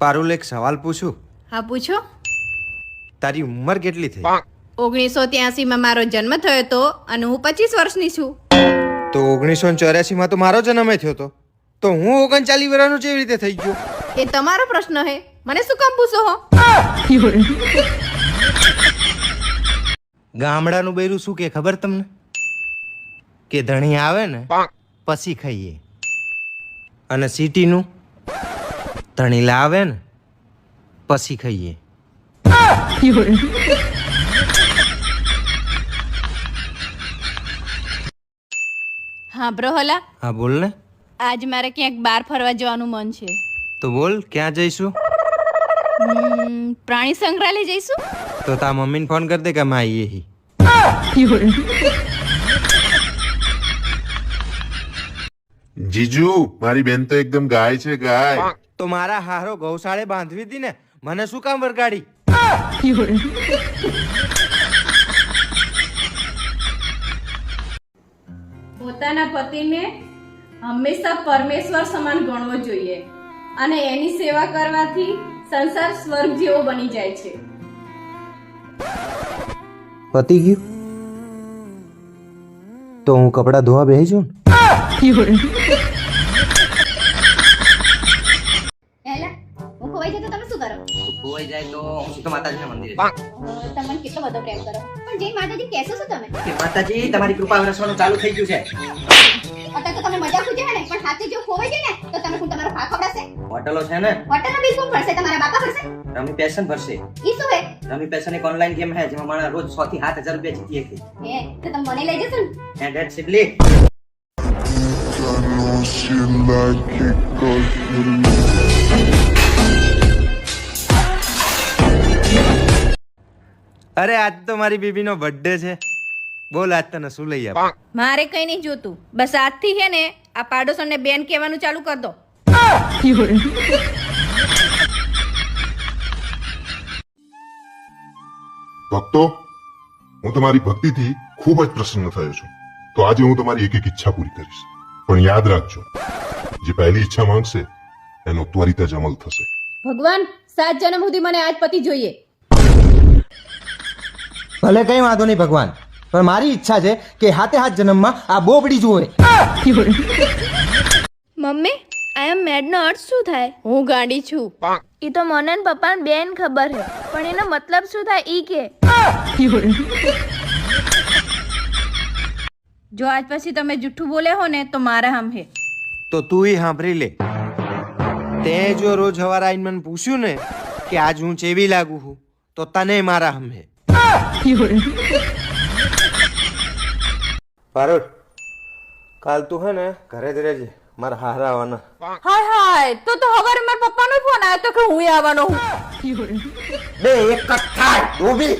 પારુલ, એક સવાલ પૂછું? હા પૂછો. તારી ઉંમર કેટલી થઈ? 1983 માં મારો જન્મ થયો હતો અને હું 25 વર્ષની છું. તો 1984 માં તો મારો જન્મ થયો હતો. તો હું 39 વર્ષનો કેવી રીતે થઈ ગયો? એ તમારો પ્રશ્ન હે, મને શું કામ પૂછો હો? ગામડાનું બૈરું શું કે ખબર તમને? કે ધણી આવે ને પછી ખાઈએ. અને સિટીનું ધણી લાવે ને પછી ખાઈએ. હા બ્રોહલા, હા બોલ ને. આજ મારે ક્યાંક બહાર ફરવા જવાનું મન છે. તો બોલ, ક્યાં જઈશું? પ્રાણી સંગ્રહાલય જઈશું. તો તા મમ્મીને ફોન કર દે કે અમે આવીએ હી. જીજુ, મારી બેન તો એકદમ ગાય છે, ગાય. તો મારા હારો ગૌશાળે બાંધવી હતી ને, મને શું કામ વરગાડી? પોતાના પતિને હંમેશા પરમેશ્વર સમાન ગણવો જોઈએ અને એની સેવા કરવાથી સંસાર સ્વર્ગ જેવો બની જાય છે. પતી ગયું? તો હું કપડા ધોવા બેસી જાઉં? એલા, હું ખોવાઈ જાય તો તમે શું કરો? ખોવાઈ જાય તો હું સીધો માતાજીના મંદિરે તમને કેટલો બધો પ્રેમ કરો, પણ જય માતાજી કહેશો શું તમે? કે માતાજી તમારી કૃપા વરસવાનું ચાલુ થઈ ગયું છે. અત્યારે તો તમે મજા ખુજે ને, પણ સાચે જો ખોવાઈ જાય ને તો તમે કોણ તમારો ભાગ ખવડાવશે? હોટલો છે ને, હોટલનો બિલ કોણ ભરશે? તમારા બાપા ભરશે? રમી પેશન ભરશે. ઈ શું હે? રમી પેશન એક ઓનલાઈન ગેમ છે જેમાં માણસ રોજ 6 થી 7000 રૂપિયા જીતી શકે. હે, તો તમે મને લઈ જશો ને? એન્ડ ધેટ્સ ઇટ લી. અરે આજ તો મારી બેબીનો બર્થડે છે. બોલ, આજ તને શું લઈ આપ? મારે કઈ નહીં જોતું, બસ આજથી છે ને આ પાડોશોને બેન કહેવાનું ચાલુ કર દો. ભક્તો, હું તમારી ભક્તિથી ખૂબ જ પ્રસન્ન થયો છું. તો આજે હું તમારી એક એક ઈચ્છા પૂરી કરીશ. પણ યાદ રાખજો, જે પહેલી ઈચ્છા માંગશે એનો ત્વરિત જ અમલ થશે. ભગવાન, 7 જન્મ સુધી મને આજ પતિ જોઈએ. ભલે કઈ વાંધો નહીં ભગવાન, પણ મારી ઈચ્છા છે કે હાથે હાથ જન્મમાં આ બોબડી જોવે. મમ્મી, આઈ એમ મેડ નો અર્થ શું થાય? હું ગાંડી છું. ઈ તો મને ને પપ્પા ને બેન ખબર હે, પણ એનો મતલબ શું થાય ઈ કે? જો આજ પછી તમે જુઠ્ઠું બોલે હો ને તો મારા હમ હે. તો તું સાંભળી લે. તે જો રોજ સવારે આવીને મને પૂછ્યું ને કે આજ હું ચેવી લાગુ છું, તો તને મારા હમે. પારુલ, કાલ તું હે ને ઘરે જ રહેજે, મારા હારા આવવાના. હાય હાય, તો હવારે મારા પપ્પાનો ફોન આવ્યો તો કે હું આવવાનો હું. બે એક જ થાય, ઊભી.